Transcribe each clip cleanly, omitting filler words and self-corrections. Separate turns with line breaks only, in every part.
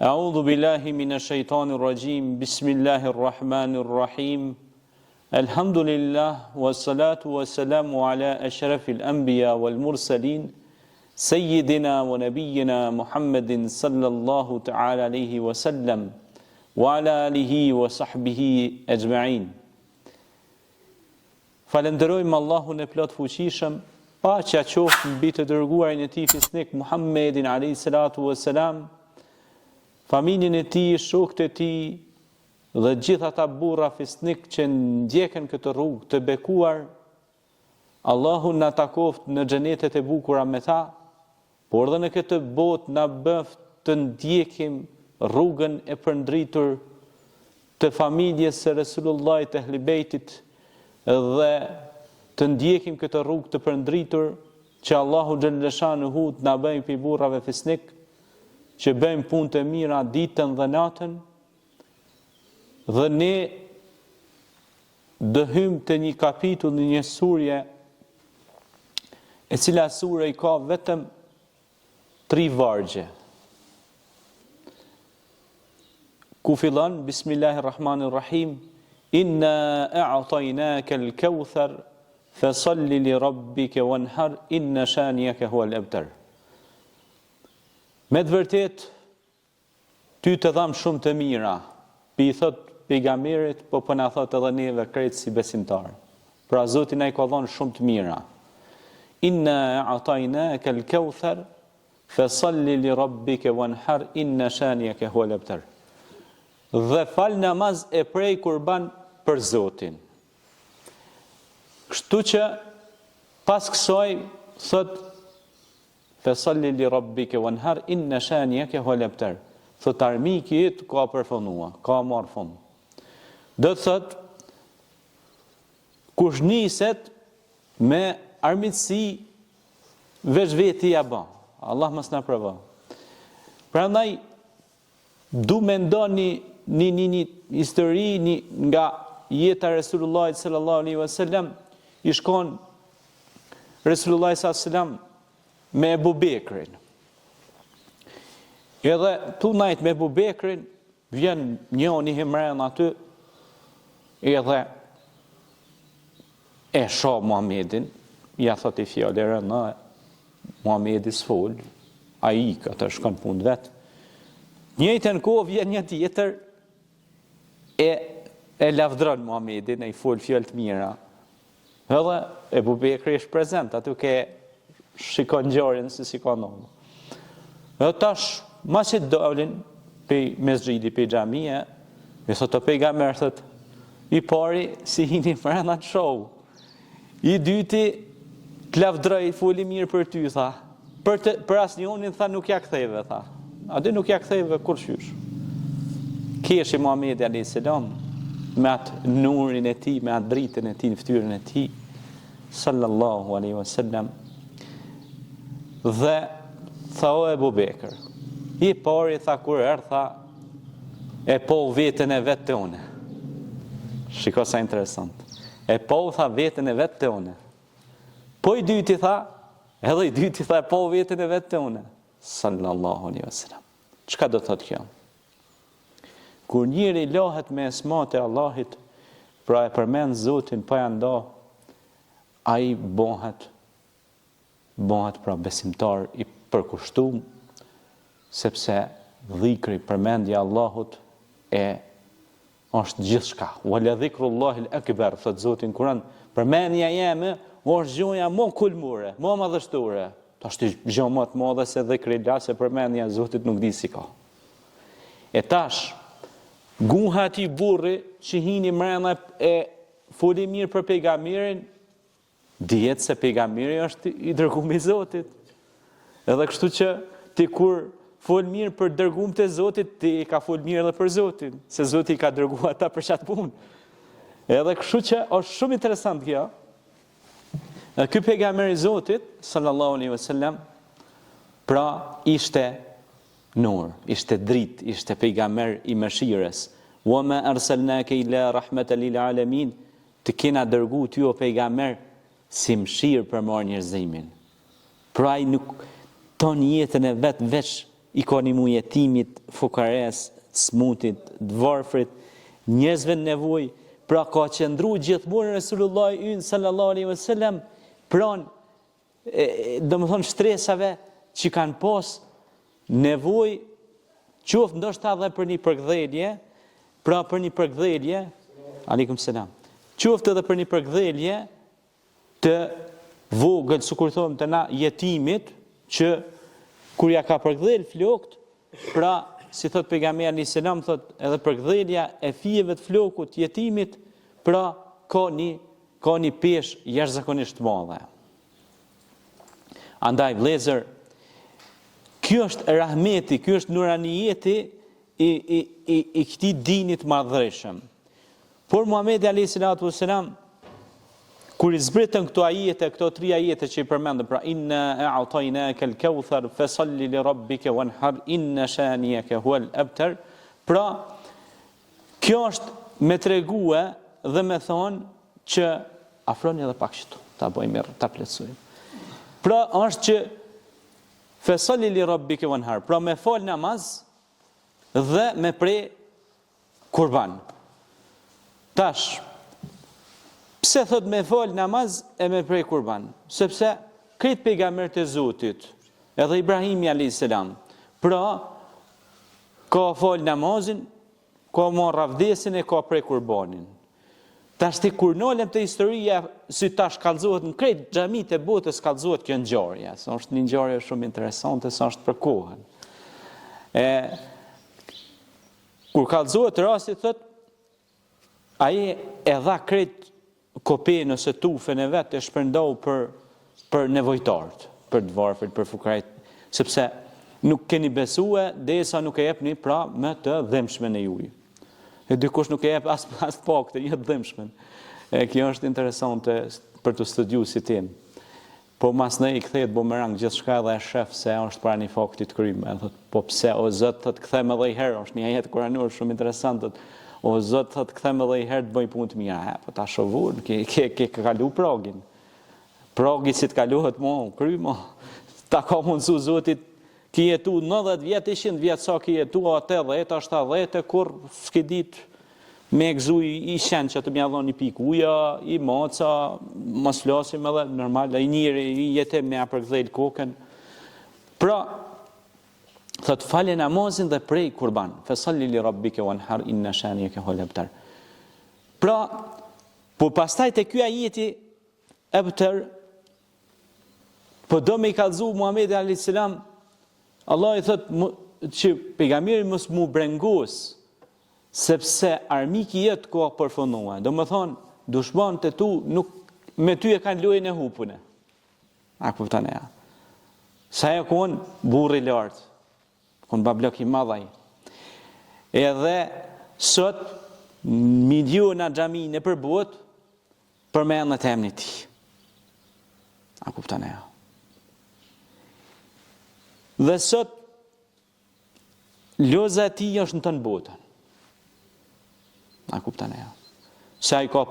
أعوذ بالله من الشيطان الرجيم بسم الله الرحمن الرحيم الحمد لله والصلاة والسلام على أشرف الأنبياء والمرسلين سيدنا ونبينا محمد صلى الله تعالى عليه وسلم وعلى آله وصحبه أجمعين. Falenderojmë Allahun e plot fuqishëm, paqja qoftë mbi të dërguarin e tij fisnik Muhammedin alayhi salatu wassalam, familjen e tij, shokët e tij dhe gjithë ata burra fisnik që ndjekën këtë rrugë të bekuar. Allahu na takoft në xhenetet e bukura me ta, por edhe në këtë botë na bëft të ndjekim rrugën e përndritur të familjes së Resulullahit Ehli Bejtit dhe të ndjekim këtë rrugë të përndritur që Allahu xhallashanuhu na bëjë pi burrave fisnik, që bëjmë punë të mira ditën dhe natën, dhe ne dëhym të një kapitull në një surje, e cila surje i ka vetëm 3 vargje. Ku fillon Bismillahirrahmanirrahim, Inna a'tainaka al-kawthar fasalli li rabbika wanhar inna shaniyaka huwa al-abtar. Me të vërtet, ty të dham shumë të mira, pi i thot pejgamberit, po na thot edhe neve krejt si besimtar. Pra Zoti na i ka dhënë shumë të mira. Inna a'tainaka al-kawthar fasalli li rabbika wanhar inna shaniyaka huwa al-abtar. Dhe fal namaz e prej kurban për Zotin. Kështu që pas kësaj thot fasalli li rabbika wanhar inna shaniyaka huwa al-abtar. Thot armiki yt ka përfundua, ka marr fund. Do të thot kush niset me armiqësi veç veti ja bën. Allah mos na provon. Prandaj du me ndoni një histori nga jeta e Resulullahit sallallahu alaihi wasallam. I shkon Resulullahi sallallahu alaihi wasallam me Ebu Bekrin. Edhe tunajt me Ebu Bekrin vjen njëri himren aty, edhe e shoh Muhamedin, ja thot i fjalë na Muhamedi s'fol, ai ka të shkon punë vet. Njëjtën kohë vjen një tjetër e lavdron Muhamedin, ai fol fjalë të mira. Edhe Ebu Bekri është prezant, aty ke shikon ngjarjen se si ka ndodhur. Edhe tash mas që dolin pe mesxhidi, pe xhamia, me thot pejgamber thot, i pari si hini brenda të show. I dyti të lavdroi, foli mirë për ty, tha. Për asnjënin tha nuk ja ktheve, tha. Atë nuk ja ktheve kurrësh. Keshi Muhamedi alayhis salam me atë nurin e tij, me atë dritën e tij në fytyrën e tij, sallallahu alaihi wasallam. Dhe tha o Ebu Bekër, i pari tha kur erdh tha, e po veten e vet të une. Shiko sa interesant. E po tha veten e vet të une. Po i dyti tha, edhe i dyti tha, e po veten e vet të une. Sallallahu alaihi wasallam. Çka do thot kjo? Kur njëri lahet me esmat e Allahit, pra e përmend Zotin pa ja nda, ai bëhet pra besimtar i përkushtuar, sepse dhikri, përmendja e Allahut është gjithçka. Wala dhikrullahil akbar, thot Zoti në Kur'an, përmendja jeme është gjoja më kulmore, më madhështore. Tash gjë më të madhe se dhikri se përmendja e Zotit nuk di si ka. E tash guha ti burri që hini mrena e foli mirë për pejgamberin, dihet se pejgamberi është i dërguar i Zotit. Edhe kështu që ti kur fol mirë për dërguar të Zotit, ti ka fol mirë edhe për Zotin, se Zoti ka dërguar ata për çat punë. Edhe kështu që është shumë interesant kjo. Ky pejgamberi i Zotit sallallahu alaihi wasallam pra ishte nur, ishte dritë, ishte pejgamber i mëshirës. Wa ma arsalnaka ila rahmatan lil alamin, të kena dërguar ty o pejgamber si mëshirë për marrë njerëzimin. Pra ai nuk ton jetën e vet veç i ka një mu jetimit, fukares, smutit, dvarfrit, njerëzve në nevoj, pra ka qëndru gjithmonë Resulullah ynë sallallahu alaihi wasallam pran domethënë shtresave që kanë pas nevoj, qoftë ndoshta edhe për një përkthjelje, pra për një përkthjelje, aleikum selam, qoftë edhe për një përkthjelje të vogël, sikur thonë të na jetimit, që kur ja ka përkthel flokt, pra si thot pejgamberi alayhis salam, thot edhe përkthjelja e fijeve të flokut jetimit, pra ka një peshë jashtëzakonisht të madhe. Andaj vëllezër, ky është rahmeti, ky është nuranijeti i këtij dinit madhëreshëm. Por Muhamedi alayhis salam, kur i zbritën këto ajete, këto 3 ajete që i përmendëm, pra inna a'tainaka al-kauthar fasalli li rabbika wanhar inna shaniyaka huwal abtar, pra kjo është me tregue dhe me thonë që afroni edhe pak këtu, ta bëjmë mirë, ta plotësojmë. Pra është që fasalli li rabbika wanhar, pra me fal namaz dhe me pre kurban. Tash, pse thot me fal namaz e me prej kurban? Sepse këtë pejgamberët e Zotit, edhe Ibrahimi alayhis salam, pra ka fal namazin, ka marrë avdesin e ka prej kurbanin. Tash ti kur nolem të historia, si tash kallëzohet në krejt xhamit e botës, kallëzohet kjo ngjarje. Sa është një ngjarje shumë interesante, sa është për kohën. Kur kallëzohet rasti, thot ai e dha krejt kopën ose tufen e vetë e shpërndau për nevojtarët, për të varfrit, për fukarit, sepse nuk keni besue derisa nuk e jepni pra me të dhëmshmen e juaj. E dikush nuk e jep as pak të një dhëmshmen. Kjo është interesante për të studiuar si tim. Po mas ne i kthehet bumerang gjithçka dhe e shef se është para një fakti të krym. Thot, po pse o Zot, thot kthem edhe një herë, është një ajet kuranor shumë interesant, thot, o Zot, thot kthem edhe një herë të bëj punë të mira. Po ta shovur, ke kalu progin. Progi si të kalohet mo, kry mo. Ta ka mundsu Zotit ki jetu 90 vjet, 100 vjet sa ki jetu, 80, 70, kur s'ke dit me gëzu i shenë që të mja dhon një pik uja, i moca, mos flasim edhe normal, i njëri i jetem me a përkthejl kokën. Pra, thot falje namazin dhe prej kurban. Fasalli li rabbike wanhar inna shaniyaka huwal abtar. Pra, po pastaj te ky ajeti abtar, po do me i kallëzu Muhamedi alayhis salam, Allah i thot që pejgamberi mos mu brengos, sepse armiki jetë ko përfunua. Do më thonë, dushmanët e tu, nuk, me ty e kanë lojën e hupune. A kupton e ja. Sa e konë burri lartë, konë bablok i madhaj. Edhe sot, miliona xhami në përbot, për me në temni ti. A kupton e ja. Dhe sot, loza e ti është në të në botën. A kupton e ja. Se a i ka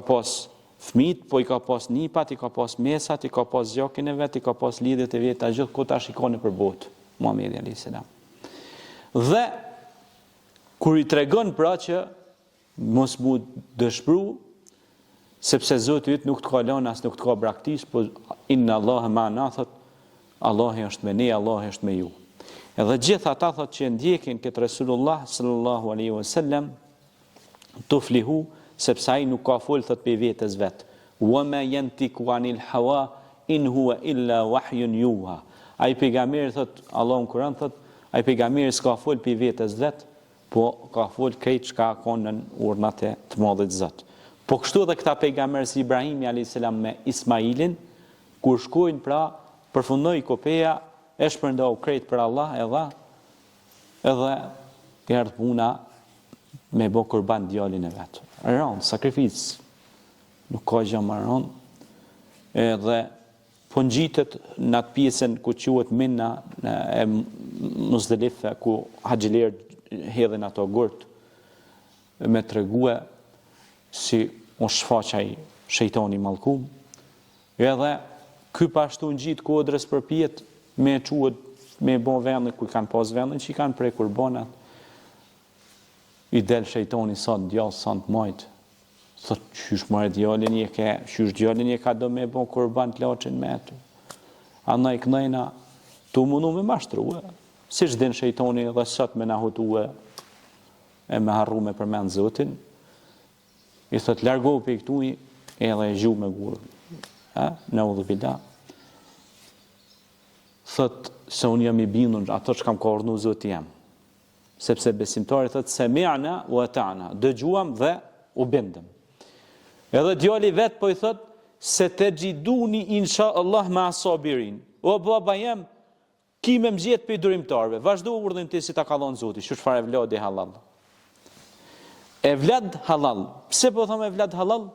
pas fmit, po i ka pas nipat, i ka pas mesat, i ka pas gjakin e vet, i ka pas lidhjet e veta, gjithë ku ta shikoni për botë, Muhamedi alayhis salam. Dhe, kur i tregon pra që mos mu dëshpru, sepse Zoti yt nuk të ka lënë as nuk të ka braktis, po inna Allaha ma'ana, thot, Allahi është me ne, Allahi është me ju. Edhe gjithë ata thot që ndjekin këtë Resulullah sallallahu alaihi wasallam të flihu, sepse ai nuk ka fol thot pe vetes vet. Wa ma yantiku anil hawa in huwa illa wahyun yuha. Ai pejgamberi thot, Allahu në Kur'an thot, ai pejgamberi s'ka fol pe vetes vet, po ka fol krejt çka ka në urnat e të Madhit Zot. Po kështu edhe këta pejgamber si Ibrahimi alayhis salam me Ismailin, kur shkojnë pra përfundoi kopeja, e shpërndau krejt për Allah edhe erdh puna me bo kurban djalin e vet. Rënd, sakrificë. Nuk ka gjë më rënd. Edhe po ngjitet në atë pjesën ku quhet Mina e Muzdalifa, ku haxhilerët hedhin ato gurt me tregue si u shfaqaj shejtani mallkum. Edhe ky pashtu ngjit kodrës përpjet me quhet me bo vendin, ku kanë pas vendin që i kanë prej kurbanat. I del shejtoni sot djallë, sot majtë. Thot, qysh marrë djallin qysh djallin ka do me bo kurban të laqin me tu. Andaj kënajna, tu mundu me mashtruhe. Si shdin shejtoni dhe sot me nahutue e me harru me përmend Zotin. I thot, largohu për i këtuj edhe e gju me gurë. Në udhë bila. Thot, se unë jam i bindur ato që kam ka ordnu Zoti jam. Sepse besimtari thot, se mi'na u ata'na, dëgjuam dhe u bindëm. Edhe djali vetë po i thot, se te gjiduni insha Allah me asabirin. O baba jem, ki me mëgjet për i durimtarve. Vazhdo urdhën ti si ta ka dhonë Zoti, që shfar evlad i halal. Evlad halal. Pse po thom evlad halal?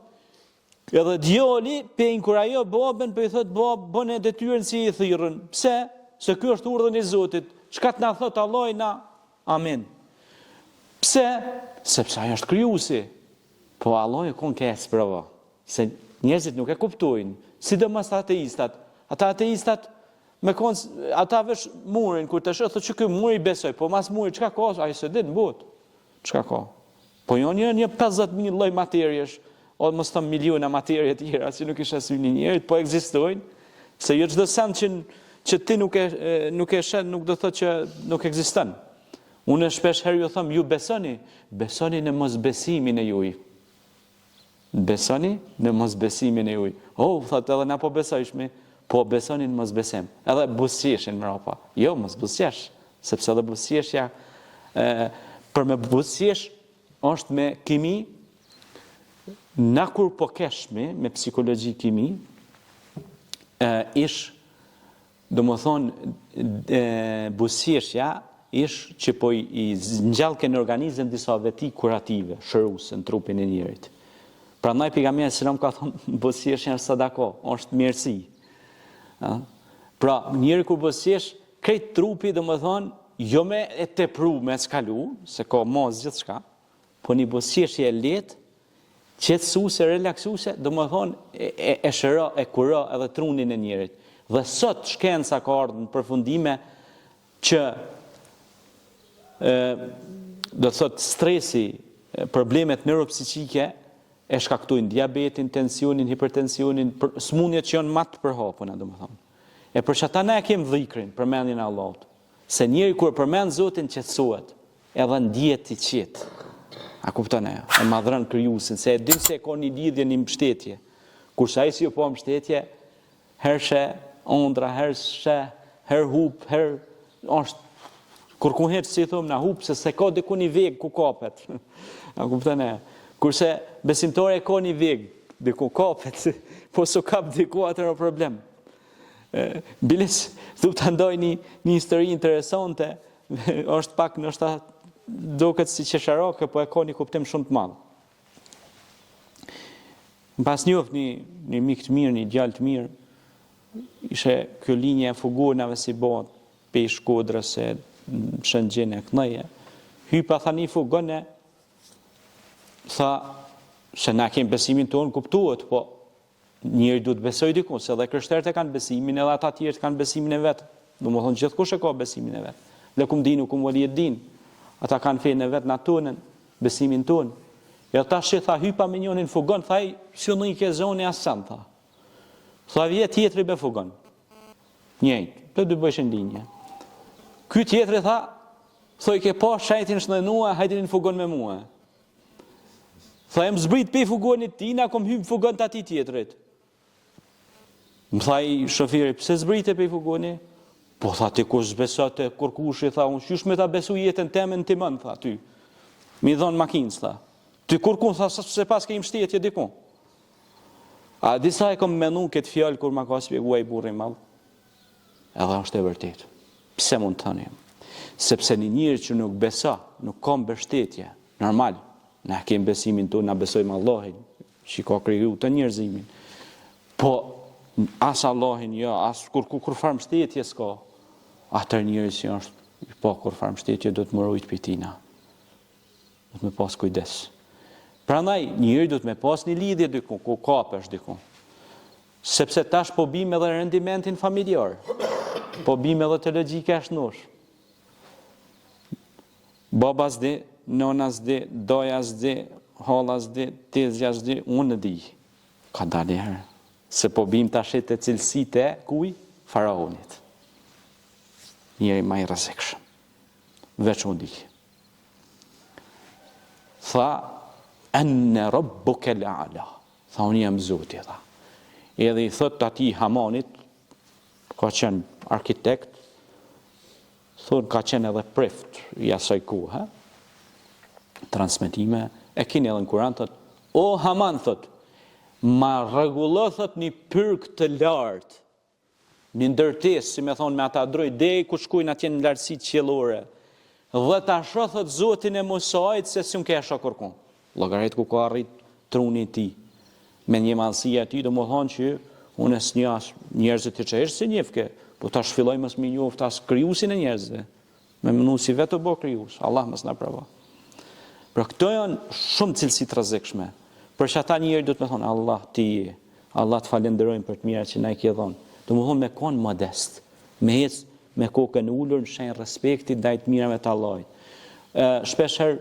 Edhe djali pe inkurajo babën, po i thot, babë, bën e detyrën si i thirrën. Pse? Se ky është urdhën i Zotit. Çka të na thot Allah na, amin. Pse? Sepse ai është krijuesi. Po Allah e kon ke sprova. Se njerëzit nuk e kuptojnë, sidomos ateistat. Ata ateistat me ata vesh murin kur të shoh thotë që ky muri besoj, po mas muri çka ka? Ai s'e din botë. Çka ka? Po jo një 50.000 lloj materiesh, o mos thëm miliona materie të tjera që nuk isha syni njerit, po ekzistojnë, se jo çdo send që ti nuk e shen, nuk do thotë që nuk ekziston. Unë shpesh herë ju them, ju besoni në mosbesimin e juaj. Besoni në mosbesimin e juaj. Thotë edhe na po besojshmi, po besoni në mosbesim. Edhe buzëqeshin mrapa. Jo, mos buzëqesh, sepse edhe buzëqeshja për me buzëqesh është me kimi. Na kur po keshmi me psikologji kimi, ish, do më thonë, buzëqeshja ish që po i ngjallke në organizëm disa veti kurative, shëruese në trupin e njerit. Prandaj pejgamberi selam ka thonë buzëqeshja është sadaka, është mirësi. Pra, njeri kur buzëqesh, krejt trupi do më thonë, jo me e tepru, me skalu, se ka mos gjithçka, po një buzëqeshje e lehtë, qetësuese, relaksuse, do më thonë e shëro, e kuro edhe trunin e njerit. Dhe sot shkenca ka ardhur në përfundime që do thot stresi, problemet neuropsiqike e shkaktojnë diabetin, tensionin, hipertensionin, smundjet që janë më të përhapura, domethënë. E për çata ne kemi dhikrin, përmendjen e Allahut. Se njeri kur përmend Zotin qetësohet, edhe ndihet i qetë. A kupton e? E madhron krijuesin, se e din se ka një lidhje, një mbështetje. Kurse ai si jo po mbështetje, herë ondra, herë hub, është kur ku herë si thom na hub, se ka diku një veg ku kapet. A kupton e? Kurse besimtari ka një veg diku kapet, po s'u kap diku atë problem. Biles du të ndoj një histori interesante, është pak nështë duket si qesharake, po e ka një kuptim shumë të madh. Pas njoft një mik të mirë, një djalë të mirë, ishe kjo linje e fugonave si bëhet pe i Shkodrës e Shëngjin e Knëje. Hypa tha një fugone, tha se na kemi besimin tonë, kuptuhet, po njëri duhet besoj diku, se edhe krishterët e kanë besimin, edhe ata tjerë kanë besimin e vetë. Do më thonë gjithkush e ka besimin e vetë. Lëkum dinu kum walied din. Ata kanë fejnë e vetë në tonën, besimin tonë. E ta shi tha hypa me njonin fugon, tha i si në i ke zoni asan, tha. Tha vjet tjetri be fugon. Njëjtë, të dy bëshin linje. Ky tjetri tha, thoj ke pa shajtin shnënua, hajtin në fugon me mua. Tha e më zbrit pe fugonit tina, kom hymë fugon të ati tjetrit. Më tha i shofiri, pse zbrite pe fugonit? Po tha ti kush besate kur kushi, tha unë qysh me ta besu jetën temën ti mën, tha ty. Mi dhonë makinës, tha. Ty kur kun, tha se pas ke im shtetje dikun. A disa e kom menu këtë fjallë kur ma ka spjeguaj burri malë. Edhe është e vërtet. Pse mund të thënë? Sepse një njëri që nuk besa, nuk ka mbështetje, normal, ne kemi besimin tonë, na besojmë Allahin, që ka kriju të njerëzimin. Po, as Allahin, jo, as kur farë mbështetje s'ka, atër njëri që është, po, kur farë mbështetje do të më rujt për tina. Do të me pas kujdes. Prandaj, njëri do të me pas një lidhje dikun, ku kapesh dikun. Sepse tash po bim edhe rendimentin familjar. po bime edhe të logjike është nosh. Baba s'di, nona s'di, doja s'di, hala s'di, tezja s'di, unë di. Ka dalë herë. Se po bim të ashtet e cilësit e kuj? Faraonit. Njeri ma i rrezikshëm. Veç unë di. Tha, enne rabbuke l'ala. Tha, unë jam Zoti, tha. Edhe i thot ati Hamanit, ka qenë arkitekt, thot ka qenë edhe prift i asaj kohë, transmetime, e kini edhe në Kur'an, thot, o Haman, thot, ma rregullo, thot, një pyrk të lartë, një ndërtes, si me thonë me ata droj, dej ku shkujnë atje në lartësi qiellore, dhe ta shoh, thot, Zotin e Musait, se s'un ke shoh kërkon. Llogarit ku ka arrit truni i tij, me një madhësi e tij, do më thonë që unë s'njas njerëzit që është si njefke, po tash filloj mos me njoft as krijuesin e njerëzve. Me mënu si vetë bo krijues, Allah mos na provo. Pra këto janë shumë cilësi të rrezikshme. Për që ata njerëz do të më thonë Allah ti je, Allah të falenderojmë për të mirat që na i ke dhënë. Do më thonë me kon modest, me ec me kokën ulur në shenjë respekti ndaj të mirave të Allahit. Shpesh herë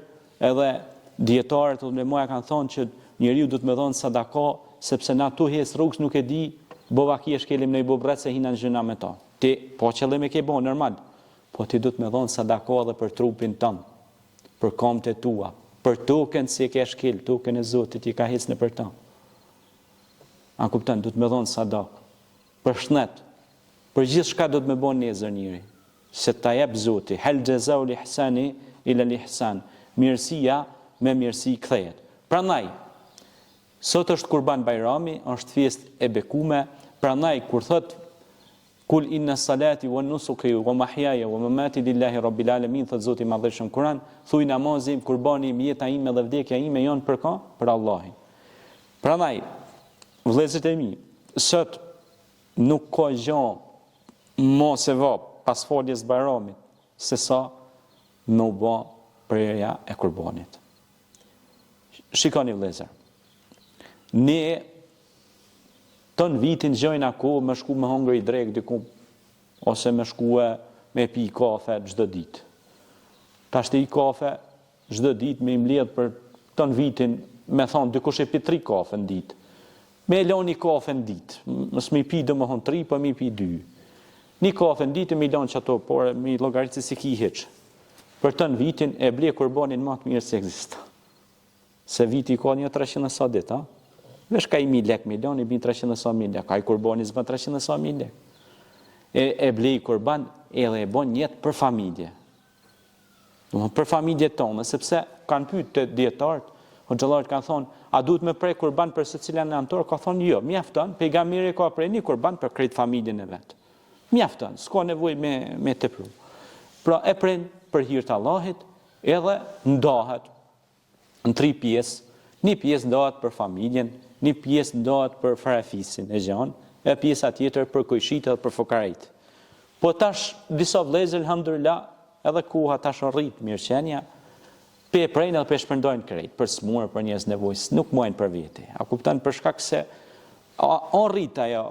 edhe dietarët dhe moja kanë thonë që njeriu do të më dhon sadaka sepse na tu hes rrugës nuk e di bova ki e shkelim në i bobret se hina në gjëna me ta. Ti, po qëllim e ke bo, normal, po ti du të me dhonë sadaka dhe për trupin tënë, për kamët e tua, për token si e ke shkel, token e Zotit i ka hisë në për ta. A kuptan, du të me dhonë sadaka, për shnet, për gjithë shka du të me bo njëzër njëri, se ta jep Zotit, hel gjezau li ihsani ila li ihsan, mirësia me mirësi kthejet. Prandaj, sot është Kurban Bajrami, është fest e bekume, prandaj kur thot kul inna salati wa nusuki wa mahyaya wa mamati lillahi rabbil alamin, thot Zoti i Madhëshëm Kur'an, thuj namazim, kurbani im, jeta ime dhe vdekja ime janë për ka? Për Allahin. Prandaj, vëllezërit e mi, sot nuk ka gjë më se vap pas foljes Bajramit, se sa me u bë prerja e kurbanit. Shikoni vëllezër, ne ton vitin gjojnë ako me shku me hongër i drejk diku, ose me shku me pi kafe çdo ditë. Ta shte i kafe çdo ditë me imledh për ton vitin, me thonë dikush e pi 3 kafe në ditë. Me elon një kafe në ditë, mos me pi do më thonë 3, po me pi 2. Një kafe në ditë me elon që ato, por me llogaritë si ki hiç. Për ton vitin e ble kurbanin më të mirë se ekziston. Se viti ka një 300 sa ditë, ha? Vesh ka i 1000 lek milion, i bin 300 sa mil lek, ka i kurbani zba 300 sa mil lek. E blej kurban edhe e bon jetë për familje. Për familje tonë, sepse kanë pyet të dietarët, hoxhallarët kanë thonë, a duhet me prej kurban për secilën e anëtor? Ka thonë jo, mjafton, pejgamberi ka prej një kurban për krejt familjen e vet. Mjafton, s'ka nevojë me tepru. Pra e prej për hir të Allahit, edhe ndahet në 3 pjesë. Një pjesë ndahet për familjen, një pjesë ndahet për farafisin e gjan, e pjesa tjetër për kujshit edhe për fukarit. Po tash disa vëllezër alhamdulillah, edhe koha tash rrit mirëqenia, pe prejnë edhe pe shpërndojnë krejt, për smurë, për njerëz nevojës, nuk mojnë për vete. A kupton për shkak se on rrit ajo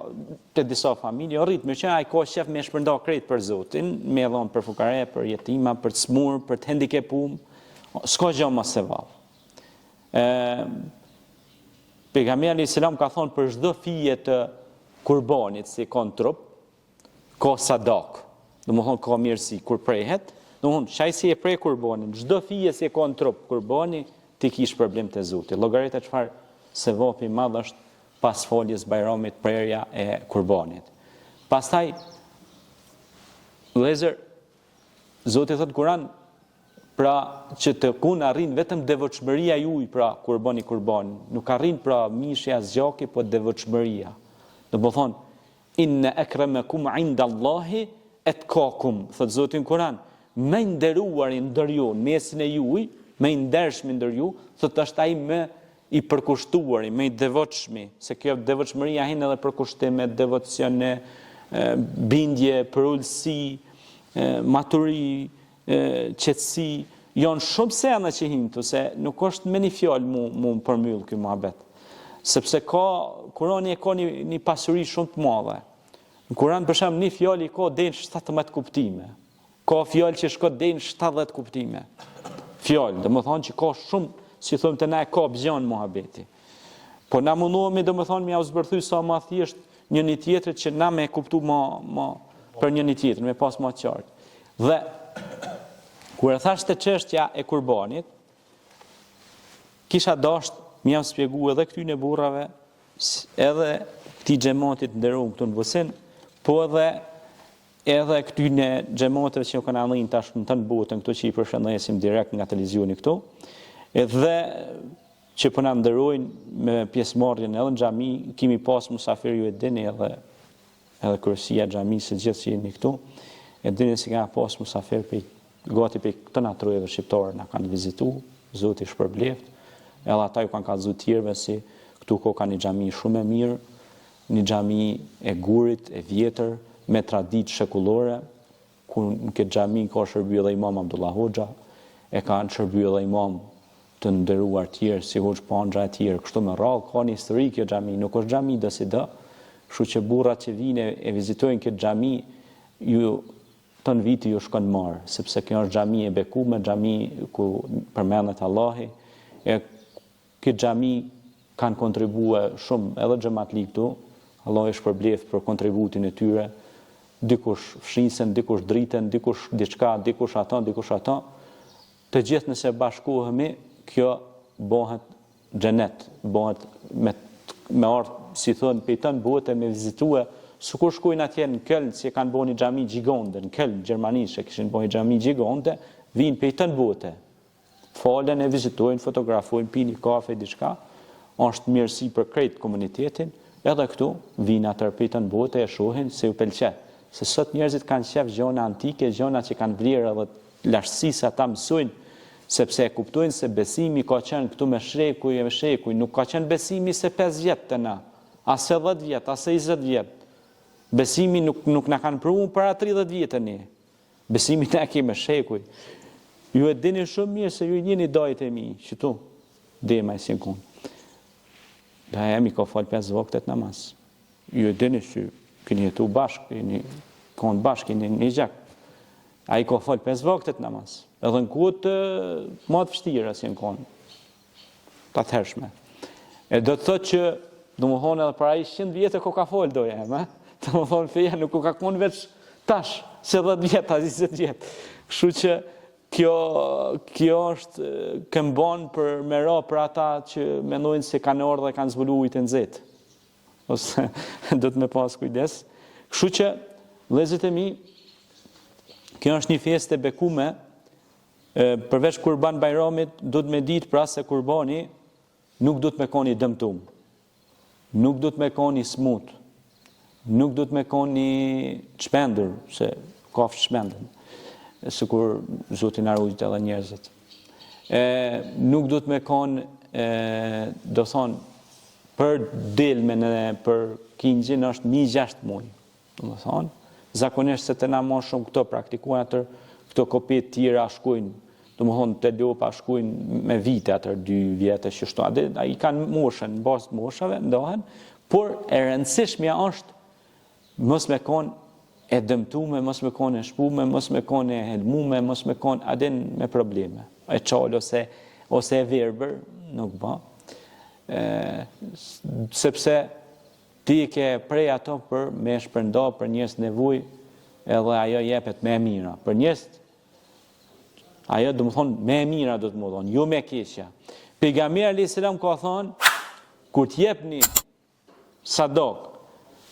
te disa familje, on rrit mirëqenia, ai ka shef me shpërndoj krejt për Zotin, me dhon për fukare, për jetima, për smurë, për të hendikepum, s'ka gjë më se vallë. Pejgamberi alayhis salam ka thonë për çdo fije të kurbanit si ka në trup, ka sadak. Domethënë ka mirësi kur prehet, domethënë çaj si e prej kurbanin, çdo fije si ka në trup kurbani, ti kish problem te Zoti. Llogarita çfarë se vapi i madh është pas foljes Bajramit prerja e kurbanit. Pastaj vëllezër, Zoti thot Kur'an, pra që të kun arrin vetëm devotshmëria juaj, pra kur bëni kurban, nuk arrin pra mishja zgjaki, po devotshmëria. Do të thonë inna akramakum inda Allahi atqakum, thot Zoti në Kur'an, më i nderuari ndër ju, mesin e juaj, më i ndershëm ndër ju, thot është ai më i përkushtuari, më i devotshmi, se kjo devotshmëria hin edhe për kushtime, devocion, bindje, përullësi, maturi, qetësi, janë shumë sena që hintu, se nuk është me një fjalë mu përmyll ky muhabet. Sepse Kurani e ka një pasuri shumë të madhe. Në Kur'an për shembull një fjalë ka deri në 17 kuptime. Ka fjalë që shkon deri në 70 kuptime. Fjalë, domethënë që ka shumë, si thonë të na e ka bzjan muhabeti. Po na mundohemi domethënë me u zbërthy sa më thjesht njëri tjetrit që na me kuptu më për njëri tjetrin, me pas më qartë. Dhe kur e thash të çështja e kurbanit, kisha dashur më jam shpjegu edhe këtyne burrave, edhe këtij xhamatit nderuar këtu në Vosin, po edhe këtyne xhamateve që kanë ardhur tash në të botën këtu që i përshëndesim direkt nga televizioni këtu, edhe që po na nderojnë me pjesëmarrjen edhe në xhami, kemi pas musafir ju e dini edhe kryesia e xhamisë gjithë që jeni këtu, e dini se ka pas musafir gati për këtë natyrë shqiptarë na kanë vizituar, Zoti shpërbleft. Edhe ata ju kanë kallëzuar tjerëve si këtu ka një xhami shumë e mirë, një xhami e gurit, e vjetër, me traditë shekullore, ku në këtë xhami ka shërbyer edhe Imam Abdullah Hoxha, e kanë shërbyer edhe imam të nderuar tjerë, si Hoxh Panxha e tjerë, kështu me radhë, ka një histori kjo xhami, nuk është xhami do si do, kështu që burrat që vinë e vizitojnë këtë xhami, ju ton viti ju shkon marr, sepse kjo është xhami e bekuar, xhami ku përmendet Allahi, e këtë xhami kanë kontribuar shumë edhe xhamatlik këtu, Allah e shpërbleft për kontributin e tyre, dikush fshisen, dikush driten, dikush diçka, dikush ata, të gjithë nëse bashkohemi, kjo bëhet xhenet, bëhet me ardh, si thonë, pejton bote me vizitue, sikur shkojnë atje në Köln, si kanë bënë një xhami gjigonte në Köln, Gjermanisht, kishin bënë një xhami gjigonte, vinë pejton bote. Falen e vizitojnë, fotografojnë, pini kafe, diçka, është mirësi për krejt komunitetin, edhe këtu vinë atë pejton bote e shohin se u pëlqen. Se sot njerëzit kanë qef gjona antike, gjona që kanë vlerë edhe lashtësisë ata mësojnë, sepse e kuptojnë se besimi ka qenë këtu me shekuj, nuk ka qenë besimi se 5 vjetë të na, ase 10 vjetë, ase 20 vjetë. Besimi nuk na kanë pruar para 30 vjetë ne. Besimi na kemi me shekuj. Ju e dini shumë mirë se ju jeni dajt e mi, që tu, dema e si kun. Da jemi ka falë 5 vaktet namaz. Ju e dini që keni jetu bashkë, konë bashkë, keni një gjak. A i ka falë 5 vaktet namaz. Edhe në kutë më të vështira si në konë. Ta të hershme. E do të thot që, do më thonë edhe para i 100 vjetë ko ka falë doja, do më thonë feja nuk ka konë veç tash, se 10 vjetë, 20 vjetë. Kështu që kjo është këmbon për mera për ata që mendojnë se kanë orë dhe kanë zbulu ujtë në zetë. Ose do të me pas kujdes. Kështu që, vëllezërit e mi, kjo është një festë e bekume, përveç Kurban Bajramit, do të me ditë pra se kurbani nuk do të me koni dëmtum, nuk do të me koni smut, nuk do të me koni çmendur, se kafsh çmenden, sikur Zoti na ruajt edhe njerëzit. Nuk do të me kon, do thonë, për delmen e për kingjin është 1.6 muaj. Do më thonë, zakonisht se të na më shumë këto praktikuan atër, këto kopit tjera shkujnë, do më thonë të lopa shkujnë me vite atër 2 vjetë që shto. A i kanë moshën, në basë të moshave, ndohen, por e rëndësishmja është mos me konë e dëmtume, mos me konë e shpume, mos me konë e helmume, mos me konë adin me probleme. E qalë ose e verber, nuk ba. Sepse ti ke prej ato për me shpërnda për njës nevoj edhe ajo jepet me mira. Për njës, ajo do më thonë me mira do të më thonë, jo me keqja. Pejgamberi alayhis salam ka thonë, kur t'jep një sadak,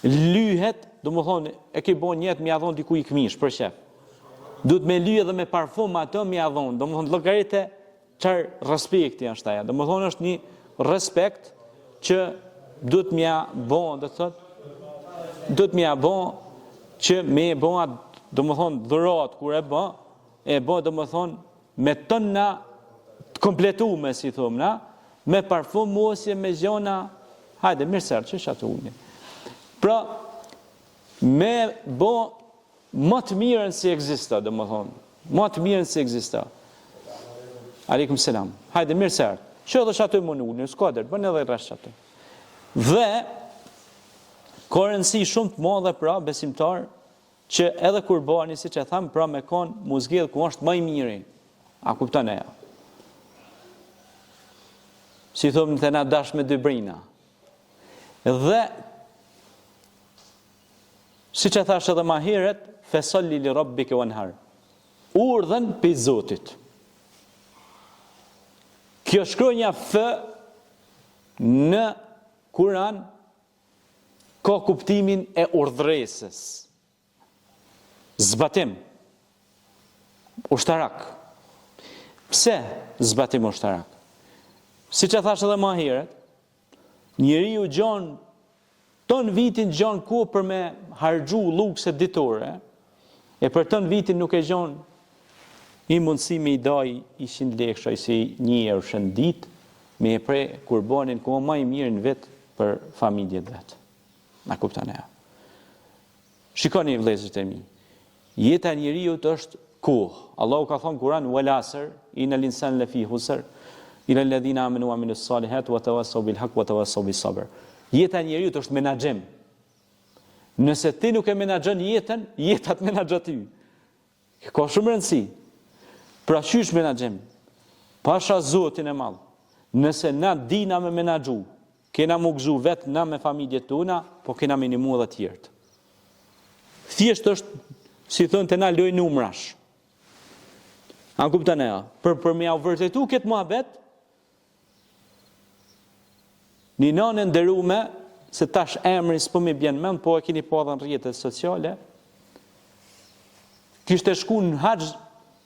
lyhet, do më thonë, e ke bo njët me adhon diku i këmish, për shef. Du të me lyhe dhe me parfum ato me adhon, do më thonë, logarite qërë respekti është aja. Do më thonë është një respekt që du të mja bon, do të thot, du të mja bon që me e bon, do më thonë, dhurat, kur e bon, do më thonë, me tënë na të kompletume, si thumë na, me parfum mosje, me gjona, hajde, mirësër, që shatë unë. Pra, me bon, më të mirën si egzista, do më thonë, më të mirën si egzista. Aleikum selam. Hajde, mirësër. Që edhe shatë më në unë, s'ka dërë, bën edhe rrështë shatë. Dhe, Ka rëndësi shumë të madhe pra besimtar që edhe kurbani, siç e tham, pra me kon muzgjedh ku është më i miri. A kupton e? Si thomë të na dash me dy brina. Dhe siç e thash edhe më herët, fesalli li rabbike wanhar. Urdhën për Zotit. Kjo shkronja F në Kur'an ka kuptimin e urdhresës. Zbatim. Ushtarak. Pse zbatim ushtarak? Siç e thash edhe më herët, njeriu gjon ton vitin gjon ku për me harxhu lukse ditore, e për ton vitin nuk e gjon i mundësi me i daj 100 lekë si 1 euro në ditë, me e pre kurbanin ku më i mirë në vetë për familjet vetë. Na kupton e? Shikoni vëllezërit e mi. Jeta e njeriut është kohë. Allahu ka thonë Kur'an wal asr innal insana lafi khusr illa alladhina amanu wa amilus salihati wa tawassaw bil haqq wa tawassaw bis sabr. Jeta e njeriut është menaxhim. Nëse ti nuk e menaxhon jetën, jeta të menaxhon ty. Ka shumë rëndësi. Pra qysh menaxhim? Pasha Zotin e madh. Nëse na dina me menaxhu, kena mu gëzu vetë na me familjet tona, po kena minimu dhe tjertë. Thjesht është, si thënë të na loj numrash. A kupton e ja? Për me ja vërtetu këtë muhabet, një nanë nderume, se tash emri s'po mi bjen mend, po e keni pa dhe në rrjetet sociale, kishte shku në haxh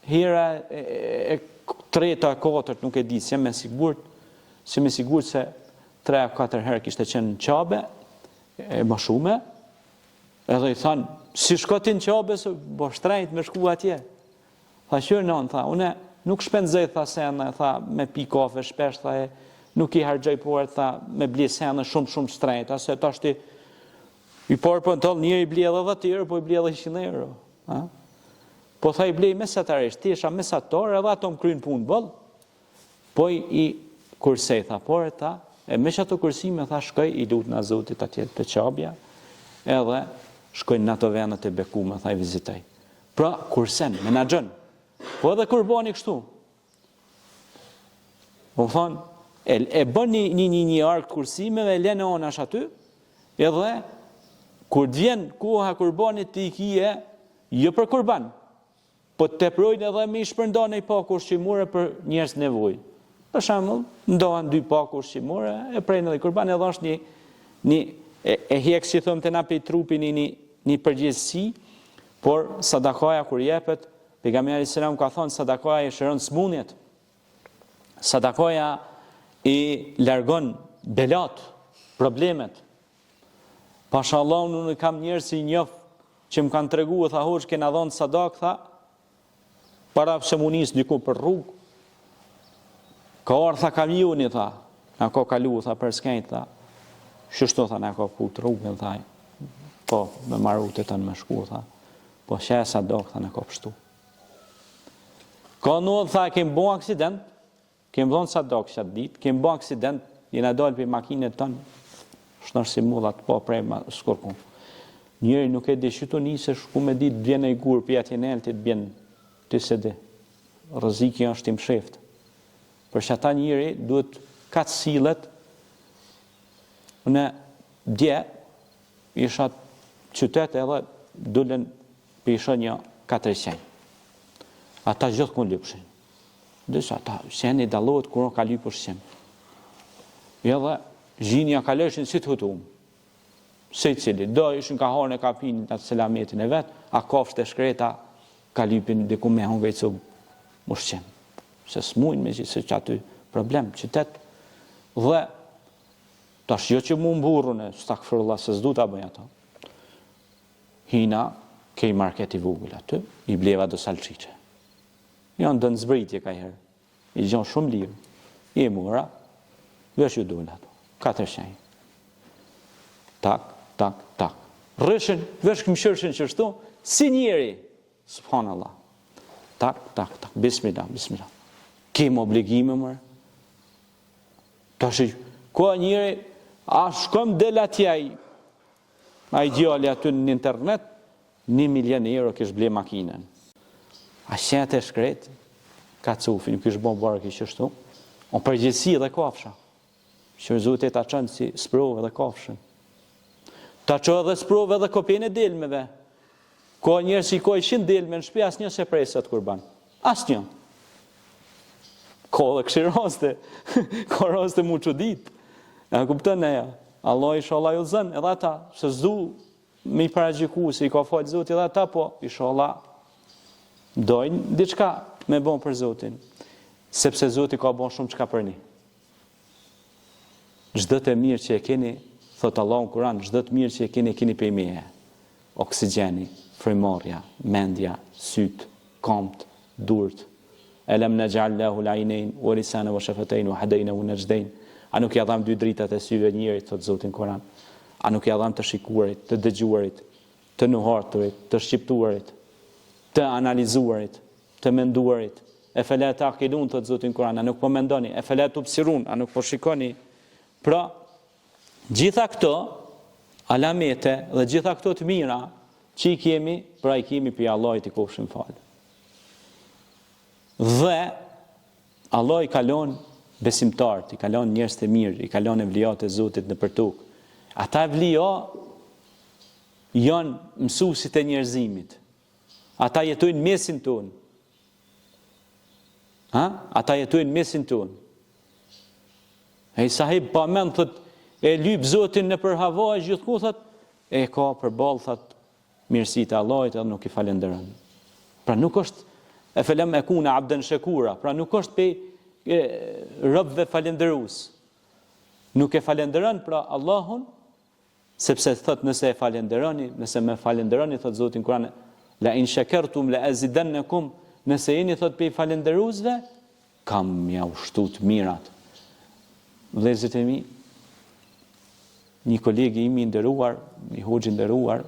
hera e treta, katërt, nuk e di, si me sigurt se 3-4 herë kishte qenë në Qabe, e më shume, edhe i thanë, si shko ti në Qabe, bo shtrejt me shku atje. Tha, qërë non, tha, une nuk shpenzoj, tha, sena, tha, me pi kafe shpesh, tha, nuk i hargjoj por, tha, me blie sena shumë shtrejt, se ta shti, i parë për në tëllë, njëri i blie edhe 10 euro, po i blie edhe 100 euro. Ha? Po tha, i blie mesatarisht, ti isha mesatar, edhe ato më krynë punë bëllë, po i kursej, tha, por e ta, e me që ato kursime, tha, shkoj, i lutë në Zotit atje të Qabja, edhe shkoj në ato venët e bekume, tha, i vizitaj. Pra, kursen, menaxhon. Po edhe kurbani kështu. Po thonë, e bën një ark kursimeve, e lene onash aty, edhe, kur të vjen koha kurbanit të i kije, jo për kurban, po të teprojnë edhe me i shpërndane i paku ushqimore për njerëz nevojë. Për shembull, ndohen 2 paku ushqimore, e prejnë edhe kurban, edhe është e hjek që thëmë të na pe trupin një përgjithësi, por sadakaja kur jepet, pejgamberi selam ka thonë sadakaja i shëron smundjet. Sadakaja i largon belat, problemet. Pashallah, unë kam njerëz si njoh që më kanë tregu, tha hoç kena dhënë sadak, tha, para pse mu nis diku për rrugë. Ka orë, tha, kamioni, tha, na ka kalu, tha, për skejt, tha, shështu, tha, na ka put rrugën, tha, po, me marrute të në me shku, tha, po, që e sadak, tha, na ka pështu. Ka nëdhë, tha, kemë bo aksident, kemë dhonë sadak qatë dit, kemë bo aksident, jena dalë për makinet tënë, shnër si mullat, po, prej skorku. Njëri nuk e di shqytu një, se shku me dit, bjene i gurë, për atje neltit, bjene, ty se di, rëziki është im sheftë. Për që ata njëri duhet 4 sillet, në dje, isha qytet edhe dullen për isha një 400. Ata gjithë kun lypshin. Dësë ata, sheni dalot kërë ka lypër shqim. Edhe zhinja ka lëshin si të hutum. Se cili, do ishin ka harën e ka pinë atë selametin e vetë, a kafsht e shkreta ka lypin diku me hongë i cugë më shqim. Se s'mujnë me gjithë se që aty problem, qytet. Dhe, tash jo që mu më burrën e stakfirullah se s'du t'a bëj ato. Hina, kej market i vogël aty, i bleva do salqiqe. Janë dënë zbritje ka herë. I gjonë shumë lirë. I mura, vesh ju dole ato. 400. Tak, tak, tak. Rëshën, vesh këmë shërshën qështu, si njeri. Subhanallah. Tak, tak, tak. Bismillah, bismillah. Kemë obligime, mërë. Ta shi, koha njëri, a shkom del atjaj, A i djali aty në internet, 1 milion euro kish ble makinën. A shetë e shkret, ka cufin, kish bo barë kish shtu, o përgjithsi dhe kafsha. Që Zoti ta çon si sprovë dhe kafshën. Ta çon edhe sprovë dhe kopjen e delmeve. Ka njerëz që shikojnë delme në shtëpi, asnjë se presat kurban. Asnjë. Ka edhe kështu raste. Ka raste më çudit. E kupton ne ja. Allah inshallah ju zën edhe ata, se s'du me i paragjiku se i ka fal Zoti edhe ata, po inshallah dojnë diçka me bon për Zotin. Sepse Zoti ka bon shumë çka për ne. Çdo të mirë që e keni, thot Allah në Kur'an, çdo të mirë që e keni prej meje. Oksigjeni, frymorja, mendja, syt, komt, durt. Alam naj'al lahu al-'aynayn wa lisana wa shafatayn wa hadaynahu najdayn. A nuk ja dham 2 dritat e syve njërit, thot Zoti në Kur'an. A nuk ja dham të shikuarit, të dëgjuarit, të nuharturit, të shqiptuarit, të analizuarit, të menduarit. E fela taqilun, thot Zoti në Kur'an, a nuk po mendoni, e fela tubsirun, a nuk po shikoni. Pra, gjitha këto alamete dhe gjitha këto të mira që i kemi, pra i kemi për Allah i kofshim falë. Dhe Allah i kalon besimtarët, i kalon njerëz të mirë, i kalon evlijat e Zotit në për tokë. Ata evlija janë mësuesit e njerëzimit. Ata jetojnë mesin tonë. Ata jetojnë mesin tonë. E i sahib pa men, thët, e lyp Zotin në për hava e gjithku, thët, e ka përballë, thët, mirësit e Allahit edhe nuk i falenderën. Pra nuk është, e felem e kuna abden shekura, pra nuk është pe rëbëve falenderus. Nuk e falenderën pra Allahun, sepse thët nëse e falenderoni, nëse me falenderoni, thët Zotin Kur'an, la in shakartum la azidannakum, nëse jeni thët pe falenderusve, kam ja ushtut mirat. Vëllezërit e mi, një kolegi imi nderuar, një hoxhi nderuar,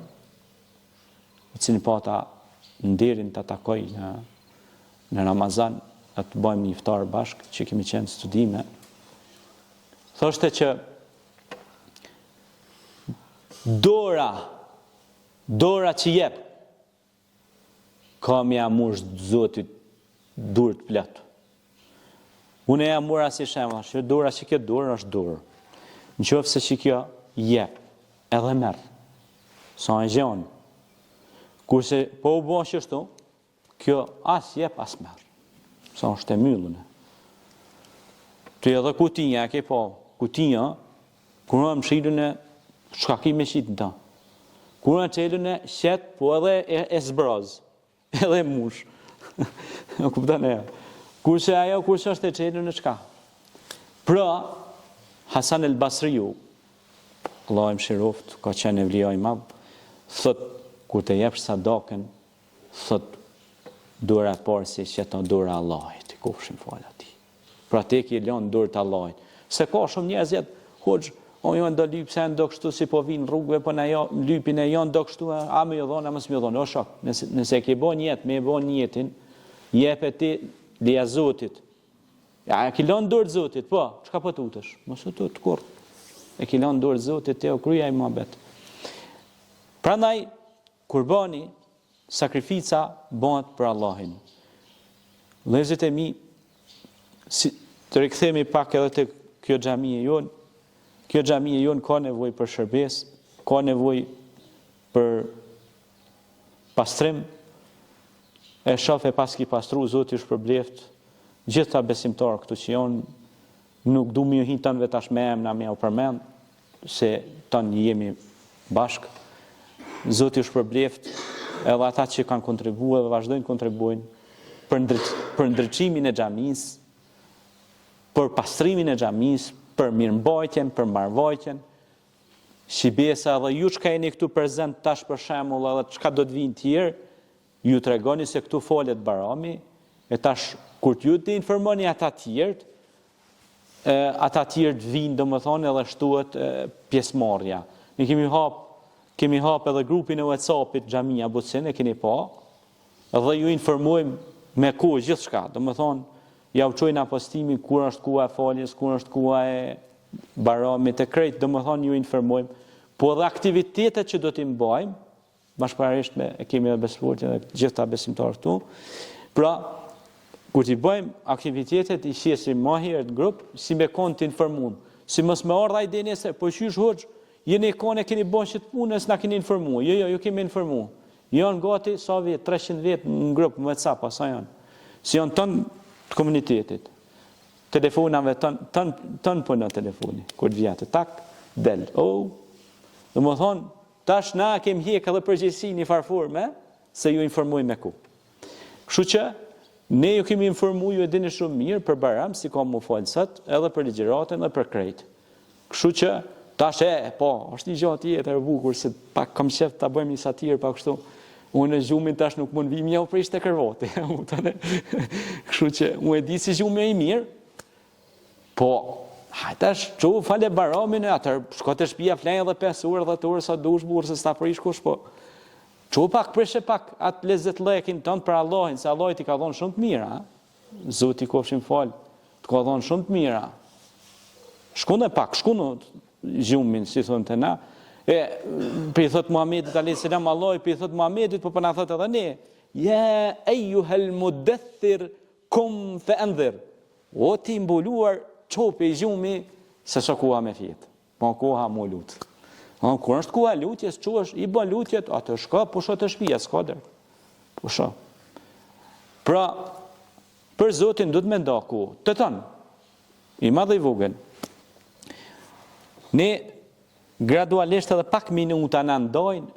i cili pata nderin të takoj në Ramazan, të bëjmë një iftar bashkë, që kemi qenë studime, thoshte që dora që jep, ka me amush Zotit durët plot. Unë e amura si shema, që dora që kjo dorë është dorë. Në qofë se që kjo jep, edhe merë, sa e gjonë. Kurse po u bo qështu, kjo as jep, as merë. Sa është e myllën. Të edhe kutinja, ke po, kutinja, kërë më shilën e shka ki me qitë në ta. Kërë në qelën e shetë, po edhe e zbraz, edhe mush. Në kuptan e kurse ajo, kurse është e qelën në qka. Pra, Hasan el Basriu, Allah im shiroft, ka qenë evlija i madh, thot, kur të jepsh sadaken, thot, dora e parë si që ta dora Allahit, i kofshin falë ati. Pra te ki lënë dorë të Allahit. Se ka shumë njerëz jetë, hoxh, o jo ndo lypë, se ndo kështu si po vinë rrugëve, po në lypin e jo ndo kështu, a me jo dhonë, a mësë me jo dhonë, o shok, nëse ke bo njetë, me bo njetin, jepe ti lija Zotit. Ja, e ki lënë dorë Zotit, po, çka po tutesh? Mos u tut kurrë. E ki lënë dorë Zotit, te o kryja i muhabet. Prandaj, kurbani, sakrifica bëhet për Allahin. Vëllezërit e mi, si, të rikthehemi pak edhe te kjo xhamia jon. Kjo xhamia jon ka nevojë për shërbes, ka nevojë për pastrim. E shoh e pas ki pastru Zoti është përbleft. Gjithë ta besimtarë këtu që janë, nuk du mi hin tanë vetash me emna me u përmend, se tanë jemi bashkë. Zoti është përbleft, edhe ata që kanë kontribuar dhe vazhdojnë kontribuojnë për ndriçimin e xhamisë, për pastrimin e xhamisë, për mirëmbajtjen, për mbarvajtjen. Shibesa dhe ju çka jeni këtu prezant tash për shembull, edhe çka do të vinë tjerë, ju tregoni se këtu folet Barami, e tash kur ju të informoni ata tjerët, ata tjerët vinë domethënë edhe shtuhet pjesëmarrja. Ne kemi hap edhe grupin e WhatsApp-it xhamia Bucin, e keni pa, dhe ju informojmë me kohë gjithçka, domethënë ja u çojnë apostimin kur është koha e faljes, kur është koha e Baramit të krejt, domethënë ju informojmë po dhe aktivitetet që do t'i mbajmë, bashkëparisht e kemi edhe besimtarët dhe gjithta besimtarët këtu. Pra, kur t'i bëjmë aktivitetet, i qesim më herët grup, si me konë t'informuar. Si mos me ardha i deni se, po qysh hoxh, jeni konë e keni bën që të punës, na keni informuar. Jo kemi informuar. Janë gati sa vjet, 300 vjet në grup në WhatsApp, sa janë. Si janë tonë të komunitetit. Telefonave tonë po në telefoni, kur vjetë, tak, del. Dhe më thonë, tash na kem hjek edhe përgjegjësi një farforme, se ju informojmë me ku. Kështu që, ne ju kemi informuar, ju e dini shumë mirë për Bajram, si kam mu falë sot, edhe për ligjëratën dhe për krejt. Kështu që, tash po, është një gjatë tjetër e bukur, se pak kam qef ta bëjmë një satirë, pak kështu, unë në gjumin tash nuk mund vim jau për ishte kërvati. Kështu që, unë e di si gjumin e i mirë, po, hajtash, që fale Bajramin e atër, shko të shtëpia flenjë edhe 5 orë, 10 orë, sa dush burë, se s'ta prish kush, po, që pak prishe pak atë lezet lekin tënë për Allahin, se Allah ti ka dhonë shumë të mira, Zoti kofshin falë, të ka dhonë shumë të mira. Shkune pak, shkune gjumin, si thonë të na, për i thot Muhammedit a.s. Allah, për i thot Muhammedit, po për na thot edhe ne, ja ejuhel mudethir kum fe endhir, o ti mbuluar qopi i gjumi, se shë kuha me fjetë, po kuha mu lutë. Kur është kuha lutjes, që i bën lutjet, atë shka, pusho të shpia, s'ka der. Pusho. Pra, për Zotin du të me nda ku, të tënë, i madhe i vogël, ne gradualisht edhe pak minuta në ndojnë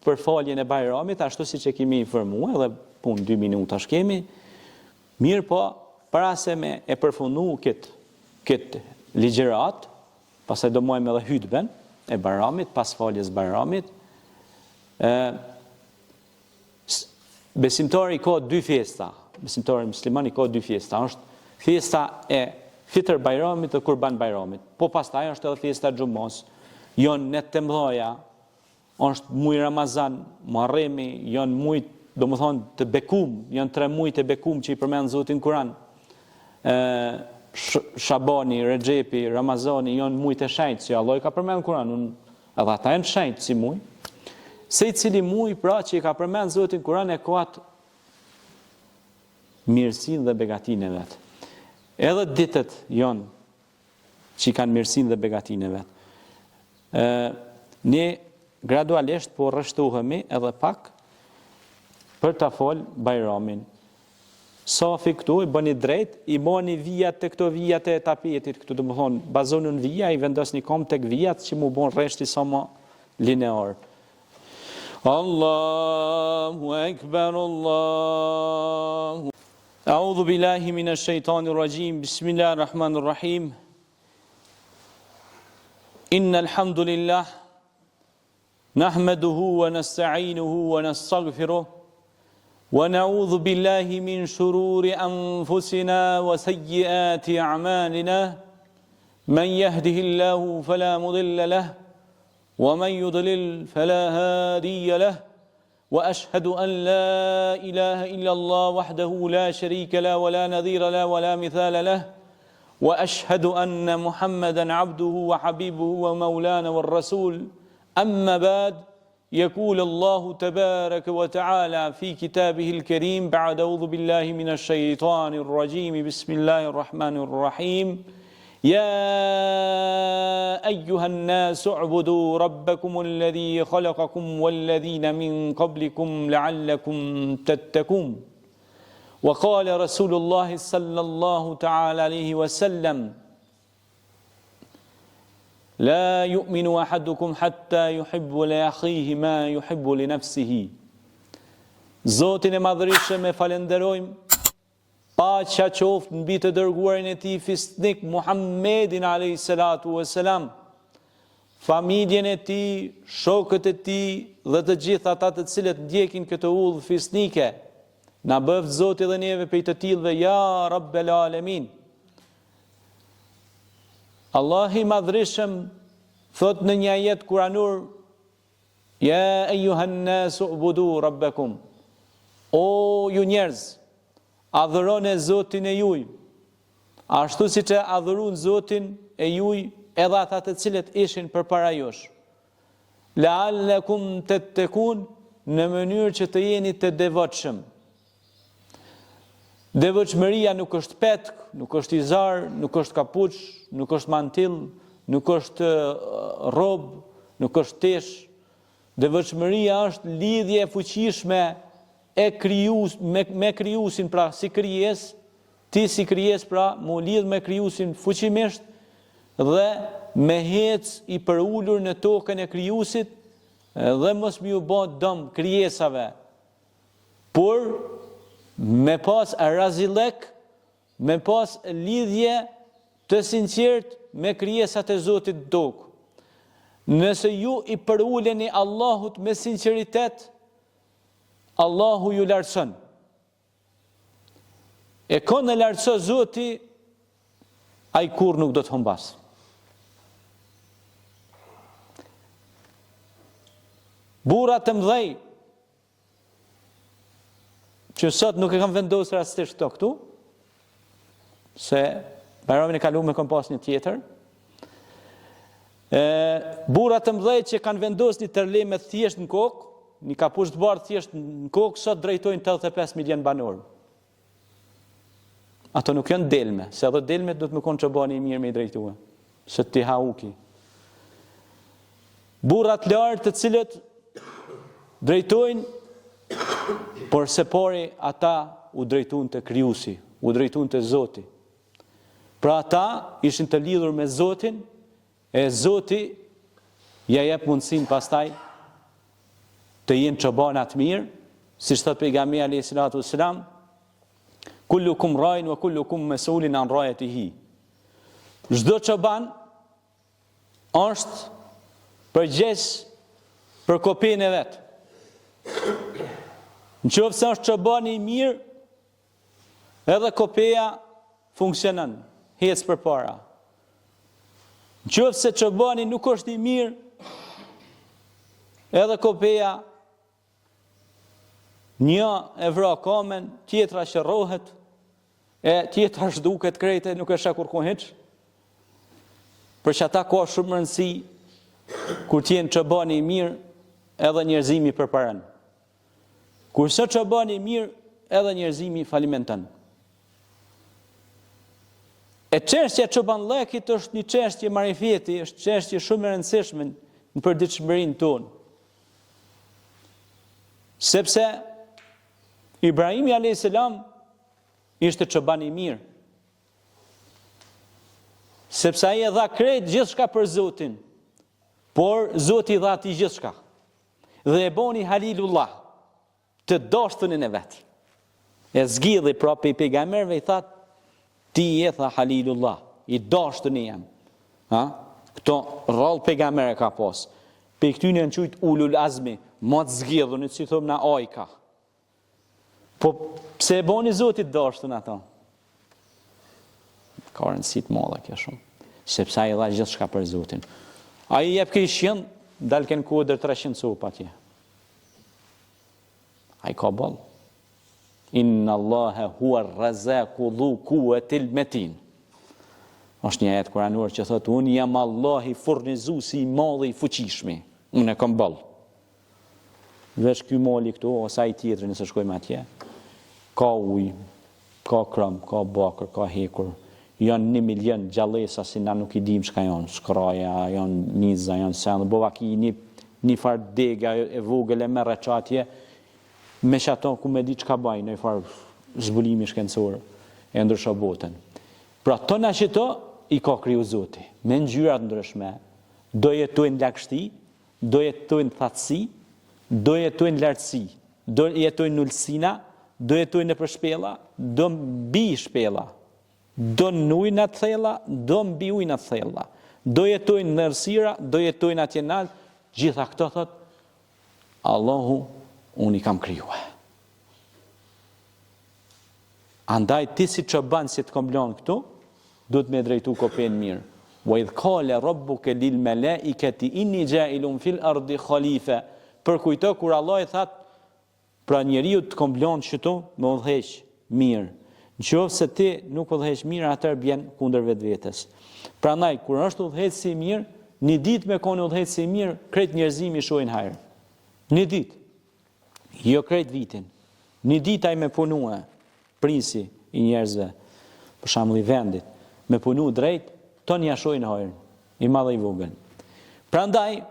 për faljen e Bajramit, ashtu si që kemi informuar, edhe pun 2 minuta shkemi, mirë po, para se me e përfunu këtë ligjërat, pasaj do mojmë edhe hutben e Bajramit, pas faljes Bajramit, besimtari ka 2 festa, besimtari muslimani ka 2 festa, është festa e Fitr Bajramit dhe Kurban Bajramit, po pastaj është edhe festa Xhumos, janë net të mëdha, është muj Ramazan, Muharremi, janë muj, do më thonë, të bekum, janë 3 muj të bekum që i përmenë Zotin Kuran. Shabani, Rexhepi, Ramazani, janë muj të shenjtë, që Allah i ka përmenë Kuran, edhe ata janë shenjtë si muj. Se i cili muj, pra, që i ka përmenë Zotin Kuran e ka atë mirësinë dhe begatinë e vetë. Edhe ditët janë që i kanë mirësinë dhe begatinë e vetë. Ne gradualisht po rreshtohemi edhe pak për ta fol Bajramin. Safi këtu i bëni drejt, i bëni vijat të këto vijat e tapetit, këtu do më thonë, bazonën vija, i vendosni kom tek vijat që mu bon rreshti sa më linear. Allahu Ekber, Allahu أعوذ بالله من الشيطان الرجيم بسم الله الرحمن الرحيم إن الحمد لله نحمده ونستعينه ونستغفره ونعوذ بالله من شرور أنفسنا وسيئات أعمالنا من يهده الله فلا مضل له ومن يضلل فلا هادي له وأشهد أن لا إله إلا الله وحده لا شريك له ولا نظير له ولا مثال له وأشهد أن محمدا عبده وحبيبه ومولانا والرسول أما بعد يقول الله تبارك وتعالى في كتابه الكريم بعد أعوذ بالله من الشيطان الرجيم بسم الله الرحمن الرحيم يا أيها الناس اعبدوا ربكم الذي خلقكم والذين من قبلكم لعلكم تتقون وقال رسول الله صلى الله تعالى عليه وسلم لا يؤمن أحدكم حتى يحب لأخيه ما يحب لنفسه. Zotin e madhërisëm e falenderojmë, paqja qoftë mbi të dërguarin e tij fisnik Muhammedin alayhis salatu wassalam, familjen e tij, shokët e tij dhe të gjithë ata të cilët ndjekin këtë udhë fisnike. Na bëft Zoti dhe neve prej të tillëve, ja Rabbel Alamin. Allah i madhërisëm thot në një ajet kuranor, ja ejuhan nasu ubudu rabbakum, o ju njerëz, adhëroni Zotin e juj, ashtu si që adhërun Zotin e juj edhe ata të cilët ishin përpara jush. la'allakum tattaqun, në mënyrë që të jeni të devotshëm. Devotshmëria nuk është petk, nuk është izar, nuk është kapuç, nuk është mantill, nuk është rob, nuk është tesh. Devotshmëria është lidhje e fuqishme me krijuesin, pra si krijesë, ti si krijesë pra mu lidh me krijuesin fuqimisht dhe me hec i përulur në tokën e krijuesit dhe mos më u bë dëm krijesave, por me pas razilek, me pas lidhje të sinqert me krijesat e Zotit tokë. Nëse ju i përuleni Allahut me sinqeritet, Allahu ju lartëson. E kënë e lartëso Zoti, ai kur nuk do të humbas. Burrat e mëdhej, që sot nuk e kam vendosur rastisht këtu, se Bajramin e kaluar me kam pas një tjetër. Burrat e mëdhej që kanë vendosur një tërleme thjesht në kokë, një kapuç të bardhë thjesht në kokë, sot drejtojnë 85 milion banor. Ato nuk janë delme, se edhe delmet do të më konë që bani i mirë me i drejtue, se ti hauki. Burrat lartë të cilët drejtojnë, por se pari ata u drejtun të krijuesi, u drejtun të Zoti. Pra ata ishin të lidhur me Zotin, e Zoti ja jep mundësin pastaj të jenë çobana të mirë, siç thot pejgamberi alayhis salatu wassalam, kullukum ra'in wa kullukum mas'ulun an ra'yatihi. Çdo çoban është përgjegjës për kopjen e vet. Nëse është çobani i mirë, edhe kopja funksionon, hec përpara. Nëse çobani nuk është i mirë, edhe kopja një e vra kamen, tjetra shërrohet, e tjetra shduket krejte, nuk e shë kur ku hiç. Për që ata ka shumë rëndësi, kur t'jenë çobani i mirë, edhe njerëzimi përparen. Kurse çobani i mirë, edhe njerëzimi falimenton. E çështja e çobanllëkit është një çështje marifeti, është çështje shumë e rëndësishme në përditshmërinë tonë. Sepse Ibrahimi a.s. ishte çoban i mirë. Sepse ai e dha krejt gjithçka për Zotin, por Zoti dha atij gjithçka. Dhe e boni Halilullah, të dashtënin e vet. E zgjidhi prapë i pejgamberëve i thatë, ti je tha Halilullah, i dashtëni jam. Këto rrallë pejgamberi ka pas. Pe këtyne janë quajtur ulul azmi, më të zgjidhur, si thon na ajka. Po pse e boni Zoti të dashtën ata? Ka rëndësi të madhe kjo shumë. Sepse ai dha gjithçka për Zotin. Ai jep këj shiend, dal ken kuadër 300 sopa atje. Ai ka boll. Inna Allaha huwa ar-razzaqu dhu quwwatil matin. Është një ajet kuranor që thotë unë jam Allahi furnizuesi i madh i fuqishëm. Unë e kam boll. Veç ky mali këtu ose ai tjetri nëse shkojmë atje. Ka ujë, ka krem, ka bakër, ka hekur. Janë 1 milion gjallësa si na nuk i dim çka janë, shkraja, janë niza, janë sendë, bovaki një farë dega e vogël e merr atje. Me shato ku me di çka bajnë, në farë zbulimi shkencor e ndrysho botën. Pra tona qëto i ka kriju Zoti, me ngjyrat ndryshme, do jetojnë lagështi, do jetojnë thatësi, do jetojnë lartësi, do jetojnë ulësina, do jetojnë në përshpella, do mbi shpella, do në ujnë atë thella, do mbi ujnë atë thella, do jetojnë në errësira, do jetojnë atje nalt, gjitha këto thot, Allahu unë i kam krijuar. Andaj ti si çoban si të komblon këtu, duhet me drejtu kopën mirë. Wa idh qala rabbuka lil malaikati inni ja'ilun fil ardi khalifa. Për kujto kur Allah i that pra njeriu të komblon këtu, me udhëheq mirë. Nëse ti nuk udhëheq mirë, atëherë bjen kundër vetvetes. Prandaj kur është udhëheqësi i mirë, një ditë me konë udhëhecës i mirë, krejt njerëzimi shohin hajër. Një ditë. Jo krejt vitin. Një ditë ai me punue, prisi i njerëzve, për shembull i vendit, me punu drejt, ton ja shohin hajër, i madh dhe i vogël. Prandaj,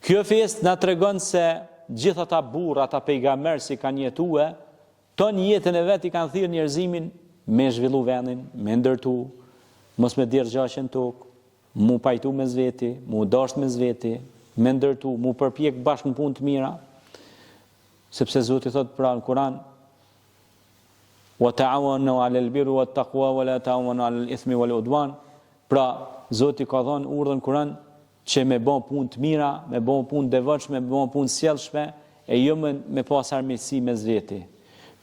kjo fest na tregon se gjithë ata burra, ata pejgamber si kanë jetue, ton jetën e vet i kanë thirrë njerëzimin me zhvillu vendin, me ndërtu, mos me dirë gjashën tokë, mu pajtu me zveti, mu dasht me zveti, me ndërtu, mu përpjek bashkë në punë të mira, sepse Zoti thot pra në Kur'an, wa ta'awanu 'alal birri wat taqwa wa la ta'awanu 'alal ithmi wal udwan. Pra Zoti ka dhënë urdhën në Kur'an që me bën punë të mira, me bën punë devotshme, me bën punë sjellshme, e jo me pas armiqësi me zveti.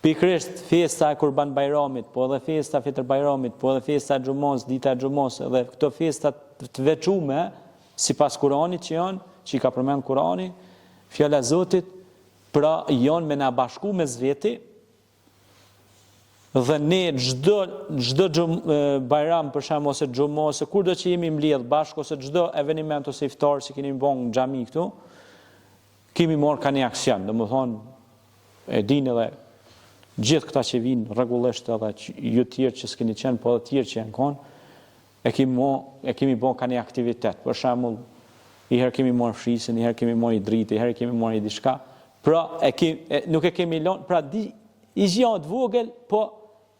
Pikërisht festa e Kurban Bajramit, po edhe festa Fitr Bajramit, po edhe festa e Xhumos, dita e Xhumos, edhe këto festa të veçume sipas Kuranit që janë, që i ka përmend Kurani, fjala e Zotit, pra janë me na bashku me zveti, dhe ne çdo Bajram për shemb ose Xhumo ose kurdo që jemi mbledh bashkë ose çdo eveniment ose iftar që kemi bën në xhami këtu, kemi marrë ka një aksion, domethënë e dinë edhe gjithë këta që vinë rregullisht edhe ju të tjerë që s'keni qenë, po edhe të tjerë që janë konë, e kemi bën ka një aktivitet. Për shembull, i herë kemi marrë fshisën, i herë kemi marrë dritë, i herë kemi marrë diçka. Pra nuk e kemi lënë, pra i zgjatë vogël, po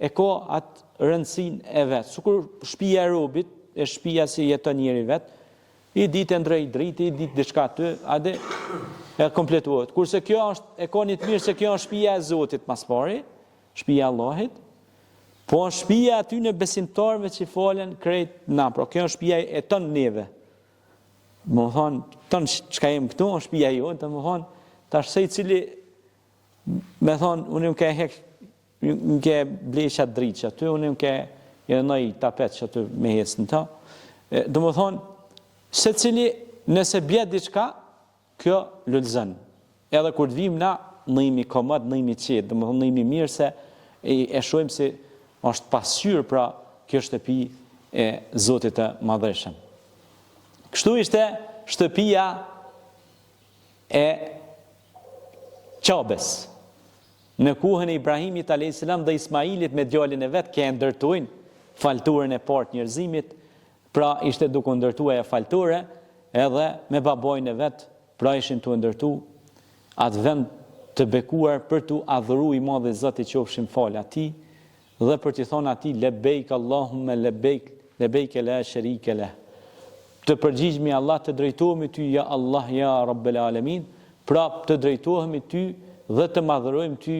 e ka atë rëndësinë e vet. Sikur shtëpia e robit, e shtëpia si jeton njëri vet, i ditë ndrej dritë, i ditë diçka aty, ade e kompletuohet. Kurse kjo është e ka një të mirë se kjo është shtëpia e Zotit mas pari, shtëpia e Allahit, po shtëpia aty në besimtarëve që falen krejt na, pra kjo është shtëpia e ton neve. Më thonë, ton çka jem këtu, është shtëpia jote, më thonë, tash se i cili me thonë, unë më ke hek, më ke blesha dritë që aty, unë më ke edhe një tapet që aty me hecë në ta. Do më thonë, se cili nëse bje diçka, kjo lulëzën. Edhe kur të vim na, në imi komod, në imi qetë, do më thonë në imi mirë se e shojmë si është pasqyrë pra kjo shtëpi e Zotit të Madhëshëm. Kështu ishte shtëpia e Qabes. Në kohën e Ibrahimit a.s. dhe Ismailit me djalin e vet, ke ndërtuin falturën e partë njerëzimit, pra ishte duke ndërtuar e falture, edhe me babojnë e vet, pra ishin të ndërtu atë vend të bekuar për të adhuru i madhe Zoti qofshin falë atij, dhe për t'i thonë atij lebejk Allahumme lebejk la sharike leh. Të përgjigjemi Allah, të drejtohemi ty ja Allah ja Rabbel Alamin, pra të drejtohemi ty dhe të madhërojmë ty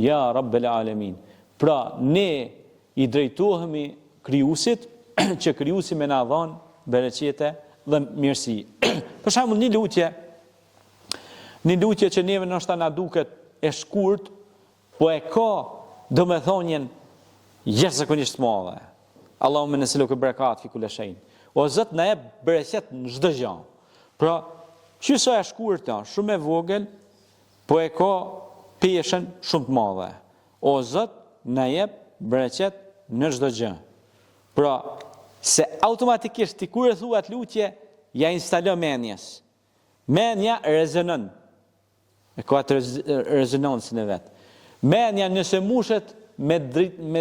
ja Rabbel Alamin. Pra ne i drejtohemi krijuesit që krijuesi më na dhon bereqete dhe mirësi. Për shembull një lutje që neve ndoshta na duket e shkurt, po e ka domethënien jashtëzakonisht të madhe. Allahumma nas'aluka barakat fi kulli shay. O Zot na jep bereqet në çdo gjë. Pra, qysa e shkurtë, shumë e vogël, po e ka peshën shumë të madhe. O Zot na jep bereqet në çdo gjë. Pra, se automatikisht ti kur e thua atë lutje, ja instalon mendjes. Mendja rezonon. E ka atë rezonancën e vet. Mendja nëse mushet me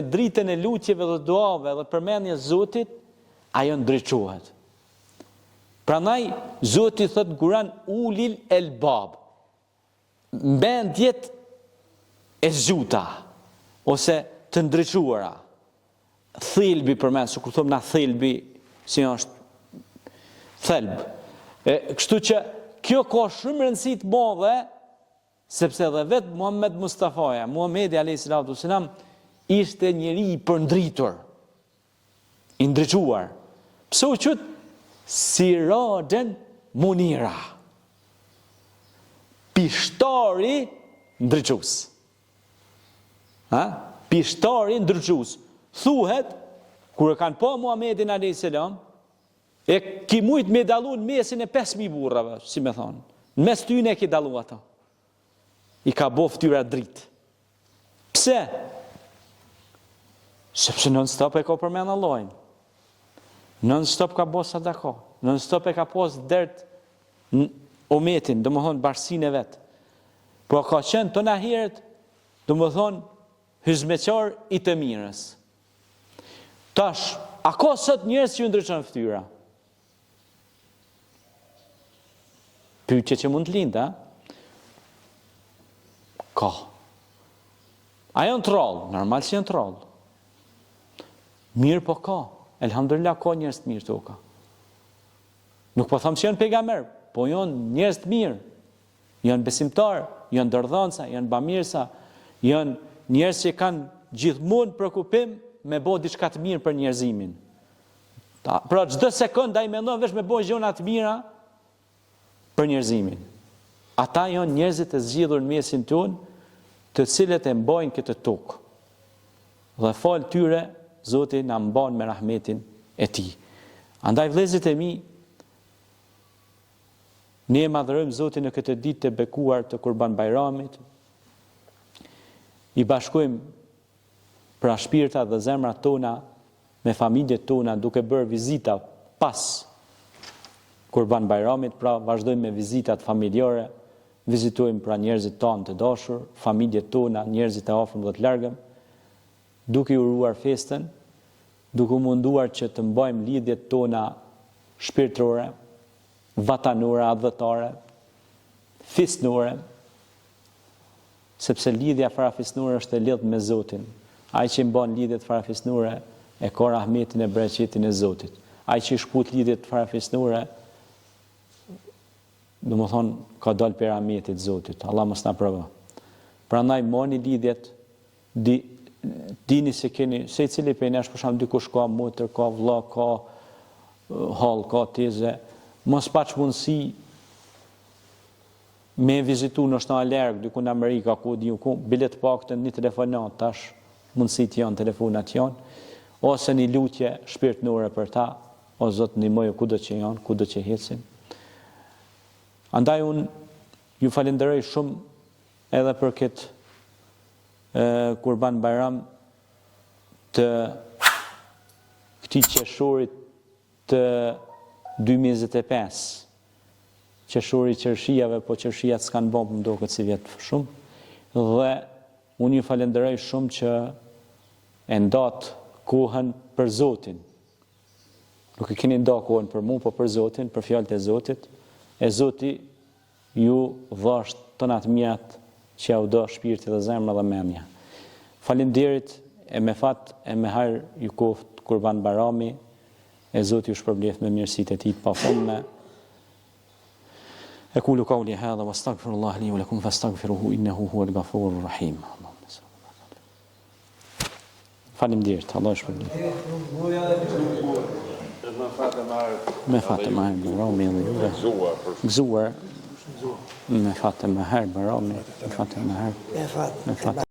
dritën e lutjeve dhe duave dhe përmendjes Zotit, ajo ndriçohet. Prandaj Zoti thot Kur'an ulil elbab. Mendjet e zgjuta ose të ndriçuara. Thelbi përmend, sikur thon na thelbi, si është thelb. Kështu që kjo ka shumë rëndësi të madhe, sepse edhe vetë Muhammed Mustafaja, Muhamedi a.s. ishte njeri i përndritur, i ndriçuar. Pse u quhet Sirajan Munira? Pishtari ndriçues. Pishtari ndriçues. Thuhet, kur e kanë pa Muhammedin a.s., e ki mujt me dalu në mesin e 5.000 burrave, si me thonë. Në mes tyne e ki dalu ata. I ka bo ftyra dritë. Pse? Sepse non stop e ka përmend Allahin. Non stop ka bo sadaka. në stop e ka pas dert umetin, do më thonë bashkësinë e vetë. Po ka qenë të nahiret, do më thonë hizmeqar i të mirës. Tash, a ka sot njerëz që ju ndryshon fytyra? Pyetje që mund të lindë, ka. A janë troll? Normal që janë troll. Mirë po ka. Elhamdulillah ka njerëz të mirë toka. Nuk po them që janë pejgamber, po janë njerëz të mirë. Janë besimtar, janë dërdhanca, janë bamirësa, janë njerëz që kanë gjithmonë shqetësim me bë diçka të mirë për njerëzimin. Pra çdo sekond ai mendon vesh me bë gjëra të mira për njerëzimin. Ata janë njerëzit e zgjidhur në mesin tonë, të cilët e mbajnë këtë tokë. Dhe fal tyre, Zoti na mban me rahmetin e Tij. Andaj vëllezërit e mi, ne e madhërojmë Zotin në këtë ditë të bekuar të Kurban Bajramit. I bashkojmë pra shpirtat dhe zemrat tona me familjet tona duke bërë vizita pas Kurban Bajramit, pra vazhdojmë me vizitat familjare, vizitojmë pra njerëzit tanë të dashur, familjet tona, njerëzit e afërm dhe të largëm, duke i uruar festën, duke u munduar që të mbajmë lidhjet tona shpirtërore, vatanore, adhëtare, fisnore, sepse lidhja farafisnore është e lidhur me Zotin. Ai që mban lidhjet farafisnore e ka rahmetin e bereqetin e Zotit. Ai që shkput lidhjet farafisnore, do më thonë, ka dalë për rahmetit Zotit. Allah mos na provo. Prandaj moni lidhjet, dini se keni, se i cili për nesh, për shkak dikush ka motër, ka vëlla, ka hall, ka teze, mos paç mundësi me vizitu në shtë në alerg, diku në Amerika, ku di ku, bilet paktën një telefonat tash, mundësit janë, telefonat janë, ose një lutje shpirtënore për ta, o Zot ndihmoju kudo që janë, kudo që ecin. Andaj unë ju falenderoj shumë edhe për këtë Kurban Bajram të këtij qershorit të 2025, qershori qershijave, po qershijat s'kan bën më duket si vjet shumë, dhe unë ju falenderoj shumë që e ndat kohën për Zotin. Nuk e keni nda kohën për mua, po për Zotin, për fjalët e Zotit. E Zoti ju dhash të natë mjatë që ja u do shpirti dhe zemra dhe mendja. Faleminderit, e me fat e me hajër ju koft Kurban Bajrami, e Zoti ju shpërbleft me mirësitë e Tij të pafundme. أقول قولي هذا واستغفر الله لي ولكم فاستغفروه إنه هو الغفور الرحيم. Faleminderit, Allah ju shpërbleft. Me fatë më herë Bajrami dhe juve. Gëzuar. Me fatë më herë Bajrami, me fatë më herë.